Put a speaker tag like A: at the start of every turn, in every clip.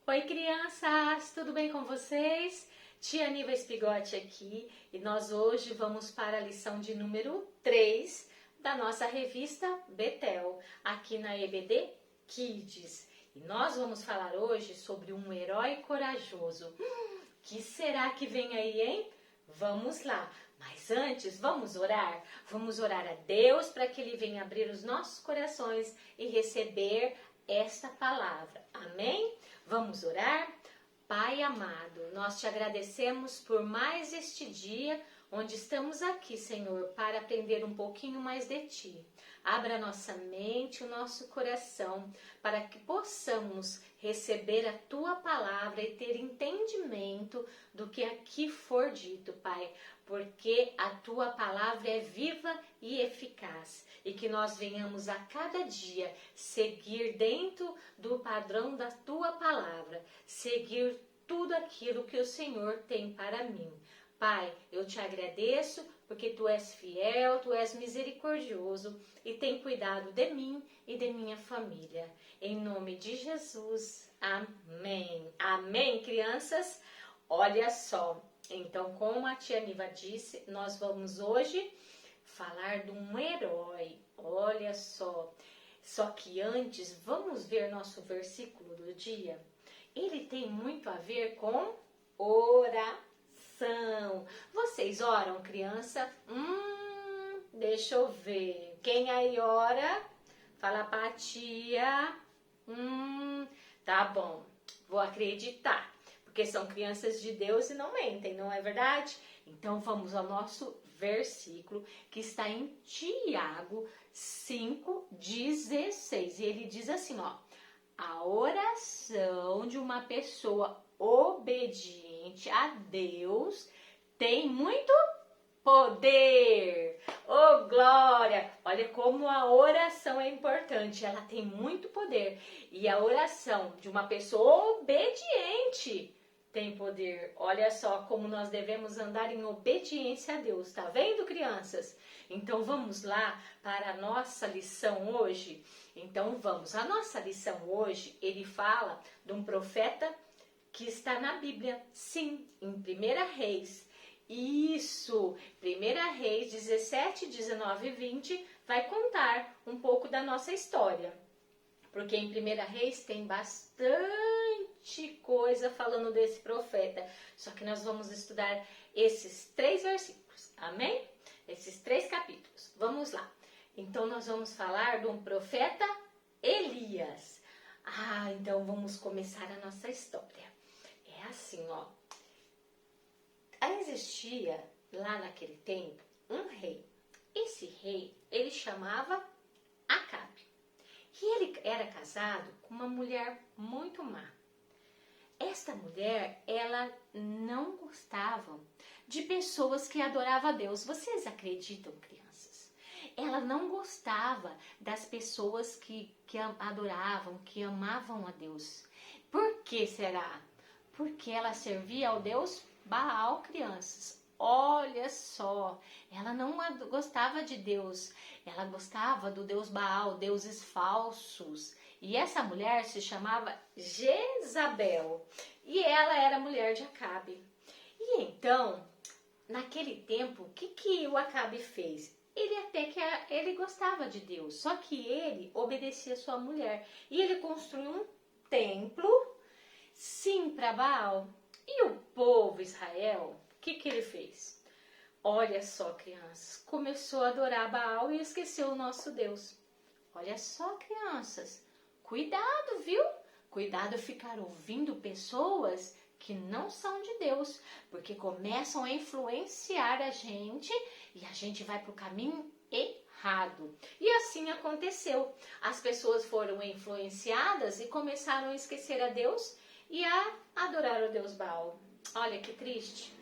A: Oi, crianças! Tudo bem com vocês? Tia Niva Espigotti aqui e nós hoje vamos para a lição de número 3 da nossa revista Betel, aqui na EBD Kids. E nós vamos falar hoje sobre um herói corajoso. Que será que vem aí, hein? Vamos lá! Mas antes, vamos orar? Vamos orar a Deus para que Ele venha abrir os nossos corações e receber esta palavra. Amém? Vamos orar? Pai amado, nós te agradecemos por mais este dia onde estamos aqui, Senhor, para aprender um pouquinho mais de Ti. Abra nossa mente, o nosso coração, para que possamos receber a Tua palavra e ter entendimento do que aqui for dito, Pai, porque a Tua palavra é viva e eficaz e que nós venhamos a cada dia seguir dentro do padrão da Tua palavra, seguir tudo aquilo que o Senhor tem para mim. Pai, eu te agradeço porque Tu és fiel, Tu és misericordioso e tem cuidado de mim e de minha família. Em nome de Jesus, amém. Amém, crianças? Olha só, então como a tia Niva disse, nós vamos hoje falar de um herói. Olha só, só que antes vamos ver nosso versículo do dia. Ele tem muito a ver com oração. Vocês oram, criança? Deixa eu ver. Quem aí ora? Fala pra tia. Tá bom. Vou acreditar. Porque são crianças de Deus e não mentem, não é verdade? Então vamos ao nosso versículo que está em Tiago 5:16. E ele diz assim, ó. A oração de uma pessoa obediente a Deus tem muito poder. Oh, glória! Olha como a oração é importante. Ela tem muito poder. E a oração de uma pessoa obediente tem poder. Olha só como nós devemos andar em obediência a Deus. Tá vendo, crianças? Então vamos lá para a nossa lição hoje. Então vamos. A nossa lição hoje, ele fala de um profeta que está na Bíblia. Sim, em 1 Reis. Isso, 1 Reis 17, 19 e 20 vai contar um pouco da nossa história. Porque em 1 Reis tem bastante coisa falando desse profeta. Só que nós vamos estudar esses 3 versículos, amém? Esses 3 capítulos. Vamos lá. Então nós vamos falar de um profeta Elias. Então vamos começar a nossa história. É assim, ó. Existia lá naquele tempo um rei. Esse rei, ele chamava Acabe. E ele era casado com uma mulher muito má. Esta mulher, ela não gostava de pessoas que adoravam a Deus. Vocês acreditam, crianças? Ela não gostava das pessoas que adoravam, que amavam a Deus. Por que será? Porque ela servia ao Deus Baal, crianças. Olha só, ela não gostava de Deus, ela gostava do Deus Baal, deuses falsos. E essa mulher se chamava Jezabel e ela era mulher de Acabe. E então, naquele tempo, o que o Acabe fez? Ele gostava de Deus, só que ele obedecia a sua mulher. E ele construiu um templo, sim, para Baal. E o povo Israel, o que ele fez? Olha só, crianças, começou a adorar Baal e esqueceu o nosso Deus. Olha só, crianças, cuidado, viu? Cuidado ficar ouvindo pessoas que não são de Deus, porque começam a influenciar a gente e a gente vai para o caminho errado. E assim aconteceu. As pessoas foram influenciadas e começaram a esquecer a Deus e a adorar o Deus Baal. Olha que triste.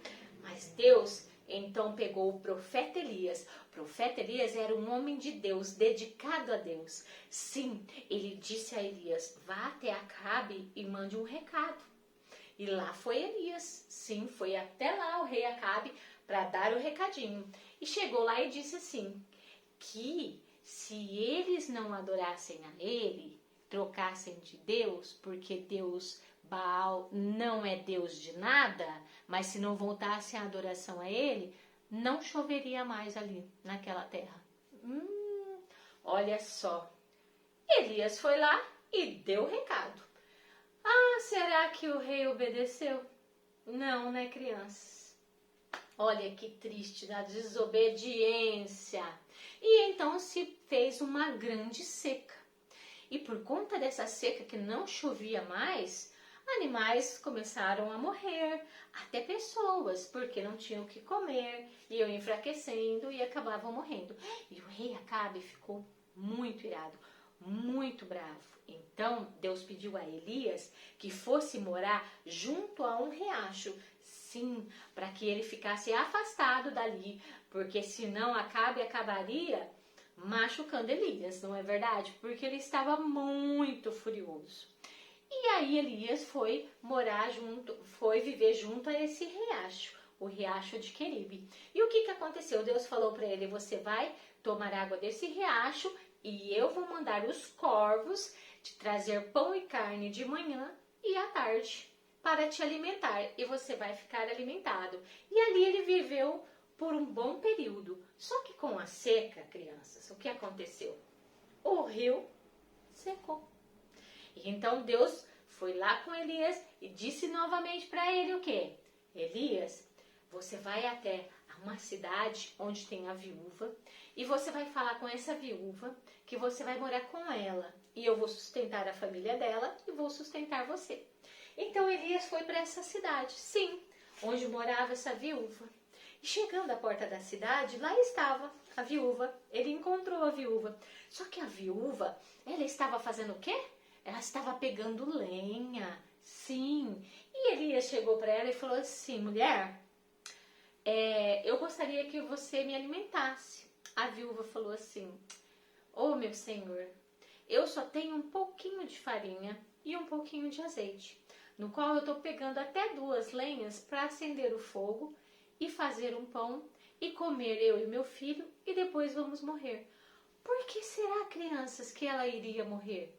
A: Mas Deus então pegou o profeta Elias. O profeta Elias era um homem de Deus, dedicado a Deus. Sim, ele disse a Elias, vá até Acabe e mande um recado. E lá foi Elias. Sim, foi até lá o rei Acabe para dar o recadinho. E chegou lá e disse assim, que se eles não adorassem a ele, trocassem de Deus, porque Deus Baal não é Deus de nada, mas se não voltassem a adoração a ele, não choveria mais ali naquela terra. Olha só, Elias foi lá e deu o recado. Ah, será que o rei obedeceu? Não, né, crianças? Olha que triste a desobediência. E então se fez uma grande seca. E por conta dessa seca que não chovia mais, animais começaram a morrer, até pessoas, porque não tinham o que comer, iam enfraquecendo e acabavam morrendo. E o rei Acabe ficou muito irado, muito bravo. Então Deus pediu a Elias que fosse morar junto a um riacho, sim, para que ele ficasse afastado dali, porque senão Acabe acabaria machucando Elias, não é verdade? Porque ele estava muito furioso. E aí Elias foi morar junto, foi viver junto a esse riacho, o riacho de Queribe. E o que aconteceu? Deus falou para ele: você vai tomar água desse riacho e eu vou mandar os corvos te trazer pão e carne de manhã e à tarde para te alimentar, e você vai ficar alimentado. E ali ele viveu por um bom período. Só que com a seca, crianças, o que aconteceu? O rio secou. E então Deus foi lá com Elias e disse novamente para ele o quê? Elias, você vai até uma cidade onde tem a viúva e você vai falar com essa viúva que você vai morar com ela. E eu vou sustentar a família dela e vou sustentar você. Então Elias foi para essa cidade, sim, onde morava essa viúva. E chegando à porta da cidade, lá estava a viúva. Ele encontrou a viúva. Só que a viúva, ela estava fazendo o quê? Ela estava pegando lenha, sim. E Elias chegou para ela e falou assim: mulher, eu gostaria que você me alimentasse. A viúva falou assim: ô meu senhor, eu só tenho um pouquinho de farinha e um pouquinho de azeite, no qual eu estou pegando até 2 lenhas para acender o fogo e fazer um pão e comer eu e meu filho, e depois vamos morrer. Por que será, crianças, que ela iria morrer?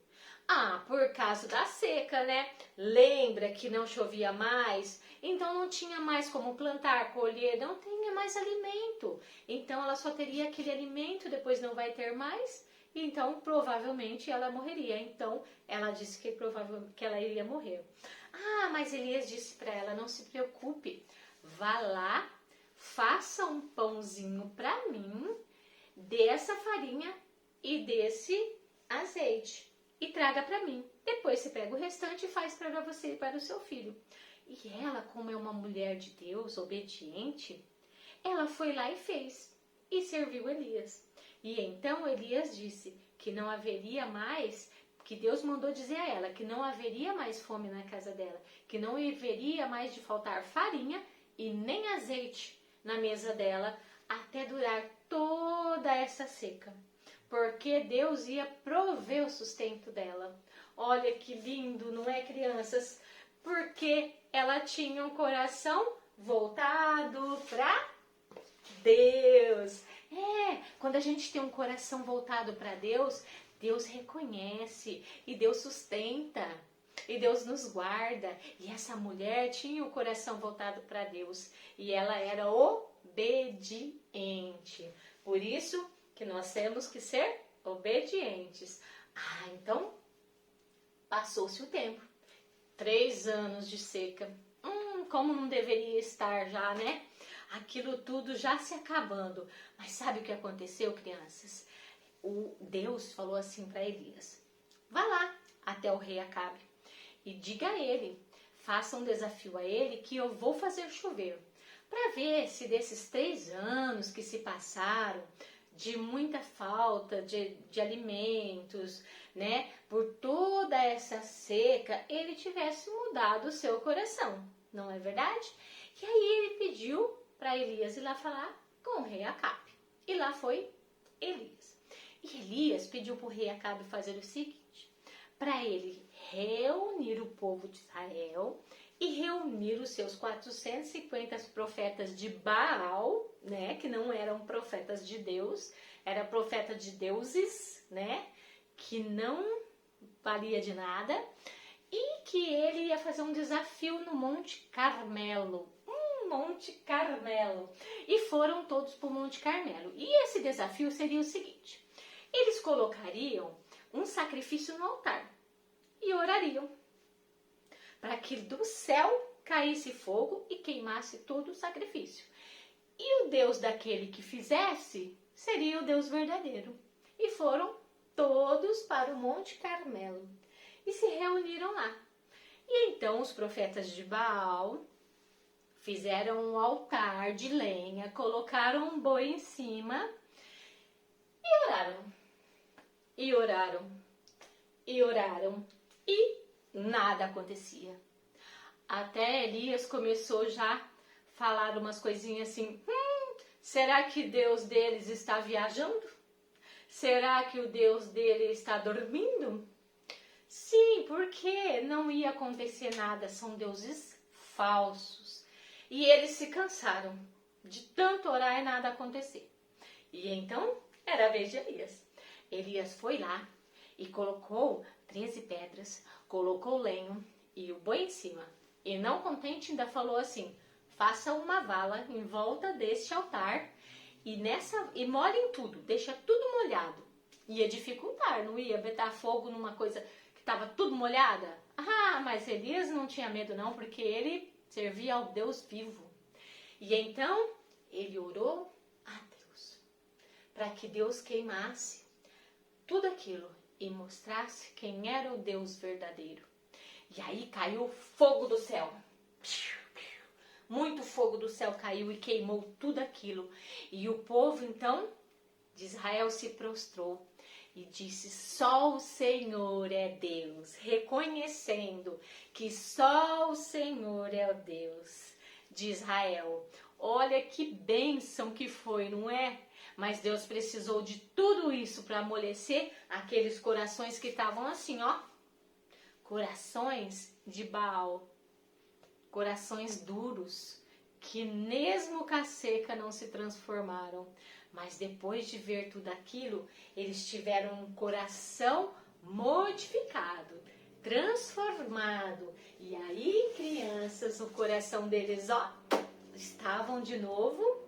A: Ah, por causa da seca, né? Lembra que não chovia mais? Então não tinha mais como plantar, colher, não tinha mais alimento. Então ela só teria aquele alimento, depois não vai ter mais. Então provavelmente ela morreria. Então ela disse que provavelmente que ela iria morrer. Ah, mas Elias disse para ela: não se preocupe, vá lá, faça um pãozinho para mim, dessa farinha e desse azeite, e traga para mim. Depois você pega o restante e faz para você e para o seu filho. E ela, como é uma mulher de Deus, obediente, ela foi lá e fez, e serviu Elias. E então Elias disse que não haveria mais, que Deus mandou dizer a ela que não haveria mais fome na casa dela, que não haveria mais de faltar farinha e nem azeite na mesa dela, até durar toda essa seca, porque Deus ia prover o sustento dela. Olha que lindo, não é, crianças? Porque ela tinha um coração voltado para Deus. Quando a gente tem um coração voltado para Deus, Deus reconhece e Deus sustenta. E Deus nos guarda. E essa mulher tinha o coração voltado para Deus. E ela era obediente. Por isso que nós temos que ser obedientes. Então, passou-se o tempo. 3 anos de seca. Como não deveria estar já, né? Aquilo tudo já se acabando. Mas sabe o que aconteceu, crianças? Deus falou assim para Elias: vá lá até o rei Acabe e diga a ele, faça um desafio a ele que eu vou fazer chover, para ver se desses 3 anos que se passaram, de muita falta de alimentos, né, por toda essa seca, ele tivesse mudado o seu coração, não é verdade? E aí ele pediu para Elias ir lá falar com o rei Acabe. E lá foi Elias. E Elias pediu para o rei Acabe fazer o seguinte, para ele reunir o povo de Israel e reunir os seus 450 profetas de Baal, né, que não eram profetas de Deus, era profeta de deuses, né, que não valia de nada, e que ele ia fazer um desafio no Monte Carmelo. Monte Carmelo. E foram todos para o Monte Carmelo. E esse desafio seria o seguinte: eles colocariam um sacrifício no altar e orariam para que do céu caísse fogo e queimasse todo o sacrifício. E o Deus daquele que fizesse seria o Deus verdadeiro. E foram todos para o Monte Carmelo e se reuniram lá. E então os profetas de Baal fizeram um altar de lenha, colocaram um boi em cima e oraram. E oraram. E oraram. E nada acontecia. Até Elias começou já a falar umas coisinhas assim: será que Deus deles está viajando? Será que o Deus dele está dormindo? Sim, porque não ia acontecer nada, são deuses falsos. E eles se cansaram de tanto orar e nada acontecer. E então era a vez de Elias. Elias foi lá e colocou 13 pedras, colocou lenho e o boi em cima. E não contente ainda falou assim: faça uma vala em volta deste altar e molhem tudo, deixa tudo molhado. Ia dificultar, não ia botar fogo numa coisa que estava tudo molhada? Ah, mas Elias não tinha medo não, porque ele servia ao Deus vivo. E então ele orou a Deus para que Deus queimasse tudo aquilo e mostrasse quem era o Deus verdadeiro. E aí caiu fogo do céu. Muito fogo do céu caiu e queimou tudo aquilo. E o povo então de Israel se prostrou e disse: só o Senhor é Deus, reconhecendo que só o Senhor é o Deus de Israel. Olha que bênção que foi, não é? Mas Deus precisou de tudo isso para amolecer aqueles corações que estavam assim, ó. Corações de Baal. Corações duros, que mesmo com a seca não se transformaram. Mas depois de ver tudo aquilo, eles tiveram um coração mortificado, transformado. E aí, crianças, o coração deles, ó, estavam de novo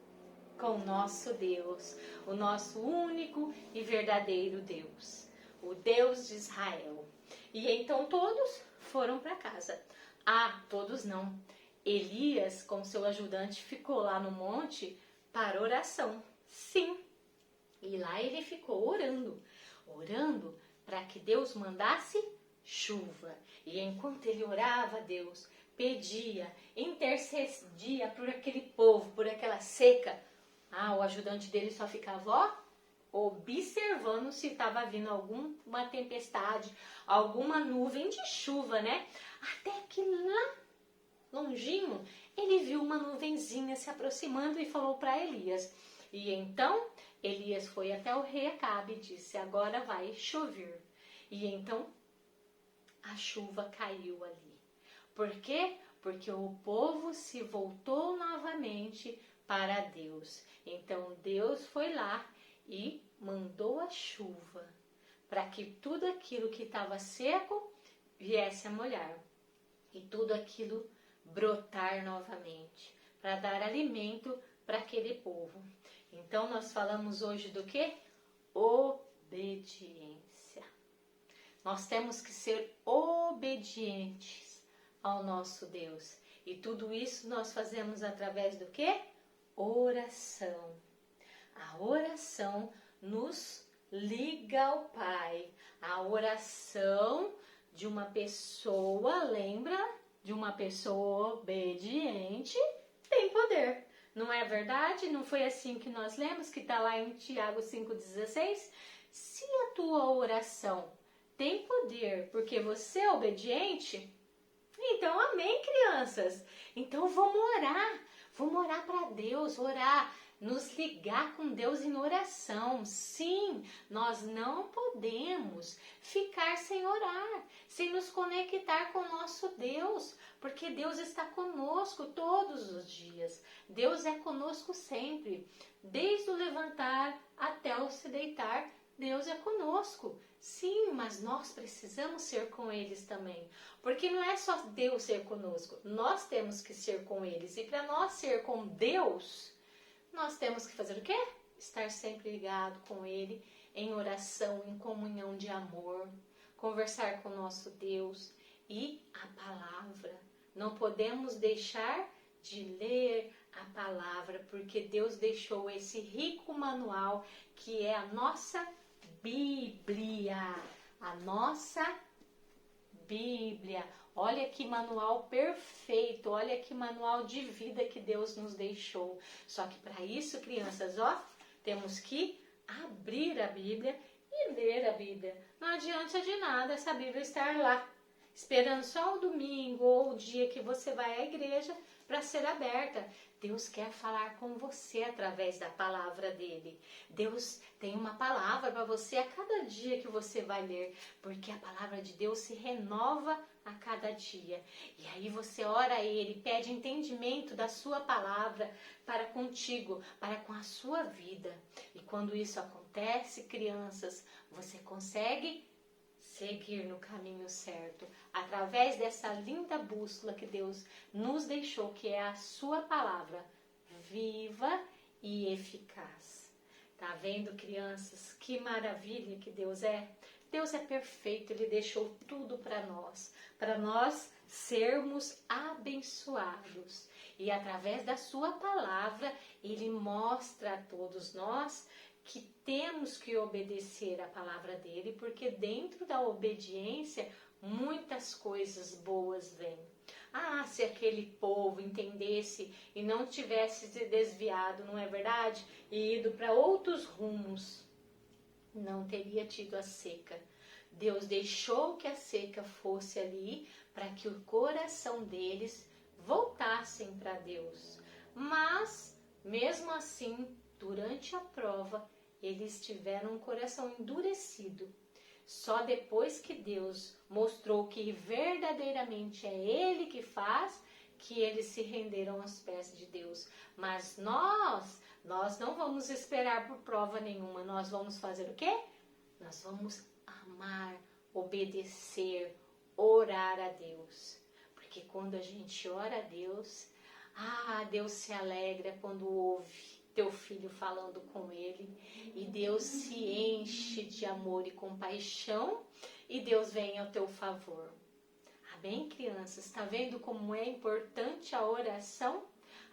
A: com o nosso Deus, o nosso único e verdadeiro Deus, o Deus de Israel. E então todos foram para casa. Ah, todos não. Elias, com seu ajudante, ficou lá no monte para oração. Sim. E lá ele ficou orando para que Deus mandasse chuva. E enquanto ele orava a Deus, pedia, intercedia por aquele povo, por aquela seca, o ajudante dele só ficava, ó, observando se estava vindo alguma tempestade, alguma nuvem de chuva, né? Até que lá, longinho, ele viu uma nuvenzinha se aproximando e falou para Elias. E então Elias foi até o rei Acabe e disse: agora vai chover. E então a chuva caiu ali. Por quê? Porque o povo se voltou novamente para Deus. Então Deus foi lá e mandou a chuva para que tudo aquilo que estava seco viesse a molhar e tudo aquilo brotar novamente para dar alimento para aquele povo. Então nós falamos hoje do quê? Obediência. Nós temos que ser obedientes ao nosso Deus. E tudo isso nós fazemos através do quê? Oração. A oração nos liga ao Pai. A oração de uma pessoa, lembra? De uma pessoa obediente tem poder. Não é verdade? Não foi assim que nós lemos, que está lá em Tiago 5,16? Se a tua oração tem poder porque você é obediente, então amém, crianças. Então vamos orar para Deus, orar, nos ligar com Deus em oração. Sim, nós não podemos ficar sem orar, sem nos conectar com o nosso Deus, porque Deus está conosco todos os dias. Deus é conosco sempre, desde o levantar até o se deitar. Deus é conosco. Sim, mas nós precisamos ser com eles também. Porque não é só Deus ser conosco, nós temos que ser com eles. E para nós ser com Deus, nós temos que fazer o quê? Estar sempre ligado com Ele, em oração, em comunhão de amor, conversar com o nosso Deus e a palavra. Não podemos deixar de ler a palavra, porque Deus deixou esse rico manual que é a nossa Bíblia. A nossa Bíblia. Olha que manual perfeito, olha que manual de vida que Deus nos deixou. Só que para isso, crianças, ó, temos que abrir a Bíblia e ler a Bíblia. Não adianta de nada essa Bíblia estar lá, esperando só o domingo ou o dia que você vai à igreja para ser aberta. Deus quer falar com você através da palavra dele. Deus tem uma palavra para você a cada dia que você vai ler, porque a palavra de Deus se renova a cada dia. E aí você ora a ele, pede entendimento da sua palavra para contigo, para com a sua vida. E quando isso acontece, crianças, você consegue seguir no caminho certo, através dessa linda bússola que Deus nos deixou, que é a sua palavra, viva e eficaz. Tá vendo, crianças? Que maravilha que Deus é. Deus é perfeito, Ele deixou tudo para nós sermos abençoados. E através da sua palavra, Ele mostra a todos nós que temos que obedecer a palavra dele, porque dentro da obediência muitas coisas boas vêm. Ah, se aquele povo entendesse e não tivesse se desviado, não é verdade? E ido para outros rumos, não teria tido a seca. Deus deixou que a seca fosse ali para que o coração deles voltassem para Deus. Mas, mesmo assim, durante a prova, eles tiveram um coração endurecido. Só depois que Deus mostrou que verdadeiramente é Ele que faz, que eles se renderam aos pés de Deus. Mas nós não vamos esperar por prova nenhuma. Nós vamos fazer o quê? Nós vamos amar, obedecer, orar a Deus. Porque quando a gente ora a Deus, Deus se alegra quando ouve teu filho falando com ele, e Deus se enche de amor e compaixão, e Deus vem ao teu favor. Amém, crianças? Está vendo como é importante a oração?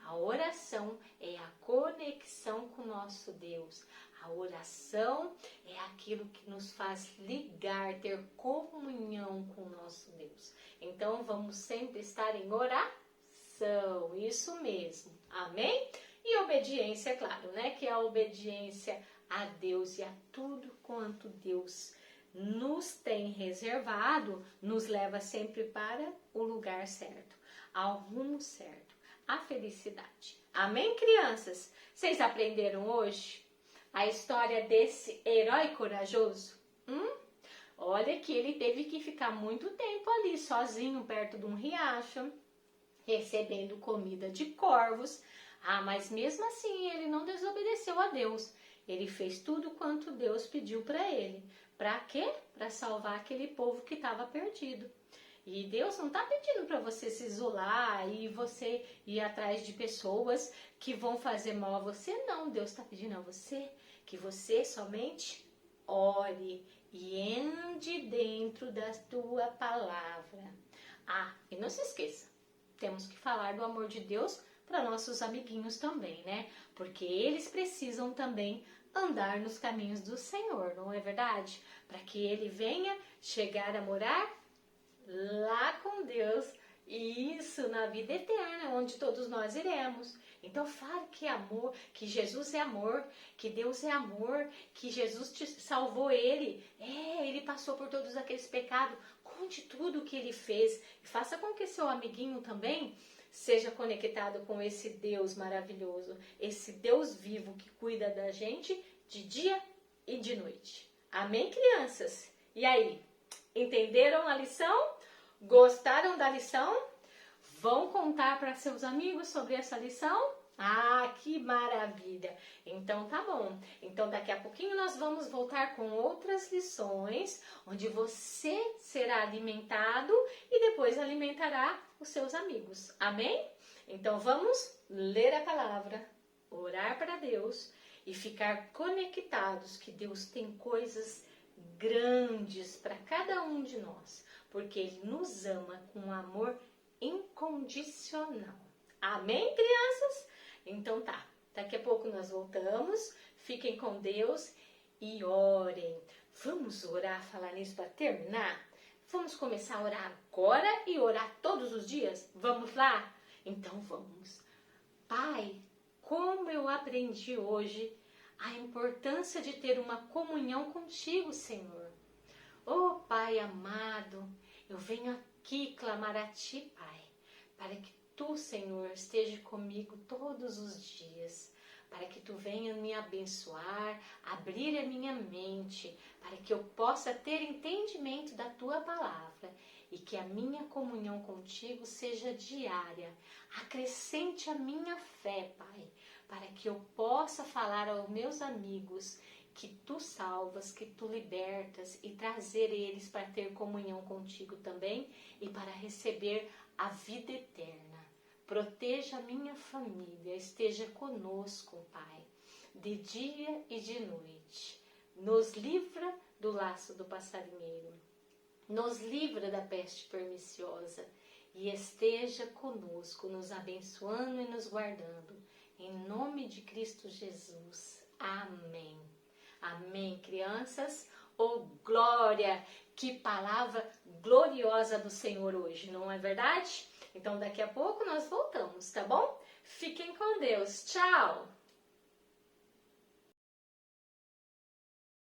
A: A oração é a conexão com o nosso Deus. A oração é aquilo que nos faz ligar, ter comunhão com o nosso Deus. Então, vamos sempre estar em oração, isso mesmo. Amém? E obediência, claro, né? Que é a obediência a Deus e a tudo quanto Deus nos tem reservado, nos leva sempre para o lugar certo, ao rumo certo, à felicidade. Amém, crianças? Vocês aprenderam hoje a história desse herói corajoso? Olha que ele teve que ficar muito tempo ali, sozinho, perto de um riacho, recebendo comida de corvos. Mas mesmo assim ele não desobedeceu a Deus. Ele fez tudo quanto Deus pediu para ele. Para quê? Para salvar aquele povo que estava perdido. E Deus não está pedindo para você se isolar e você ir atrás de pessoas que vão fazer mal a você. Não, Deus está pedindo a você que você somente ore e ande dentro da tua palavra. E não se esqueça, temos que falar do amor de Deus para nossos amiguinhos também, né? Porque eles precisam também andar nos caminhos do Senhor, não é verdade? Para que ele venha chegar a morar lá com Deus, isso, na vida eterna, onde todos nós iremos. Então fale que é amor, que Jesus é amor, que Deus é amor, que Jesus te salvou ele. Ele passou por todos aqueles pecados. Conte tudo o que ele fez e faça com que seu amiguinho também seja conectado com esse Deus maravilhoso, esse Deus vivo que cuida da gente de dia e de noite. Amém, crianças? E aí, entenderam a lição? Gostaram da lição? Vão contar para seus amigos sobre essa lição? Ah, que maravilha! Então tá bom. Então daqui a pouquinho nós vamos voltar com outras lições, onde você será alimentado e depois alimentará os seus amigos. Amém? Então vamos ler a palavra, orar para Deus e ficar conectados que Deus tem coisas grandes para cada um de nós, porque Ele nos ama com um amor incondicional. Amém, crianças? Então tá, daqui a pouco nós voltamos, fiquem com Deus e orem. Vamos orar, falar nisso para terminar? Vamos começar a orar agora e orar todos os dias? Vamos lá? Então vamos. Pai, como eu aprendi hoje a importância de ter uma comunhão contigo, Senhor. Oh Pai amado, eu venho aqui clamar a Ti, Pai, para que Tu, Senhor, esteja comigo todos os dias, para que Tu venha me abençoar, abrir a minha mente, para que eu possa ter entendimento da Tua palavra e que a minha comunhão contigo seja diária. Acrescente a minha fé, Pai, para que eu possa falar aos meus amigos que Tu salvas, que Tu libertas e trazer eles para ter comunhão contigo também e para receber a vida eterna. Proteja a minha família, esteja conosco, Pai, de dia e de noite. Nos livra do laço do passarinheiro, nos livra da peste perniciosa e esteja conosco, nos abençoando e nos guardando. Em nome de Cristo Jesus. Amém. Amém, crianças. Oh, glória! Que palavra gloriosa do Senhor hoje, não é verdade? Então, daqui a pouco nós voltamos, tá bom? Fiquem com Deus. Tchau!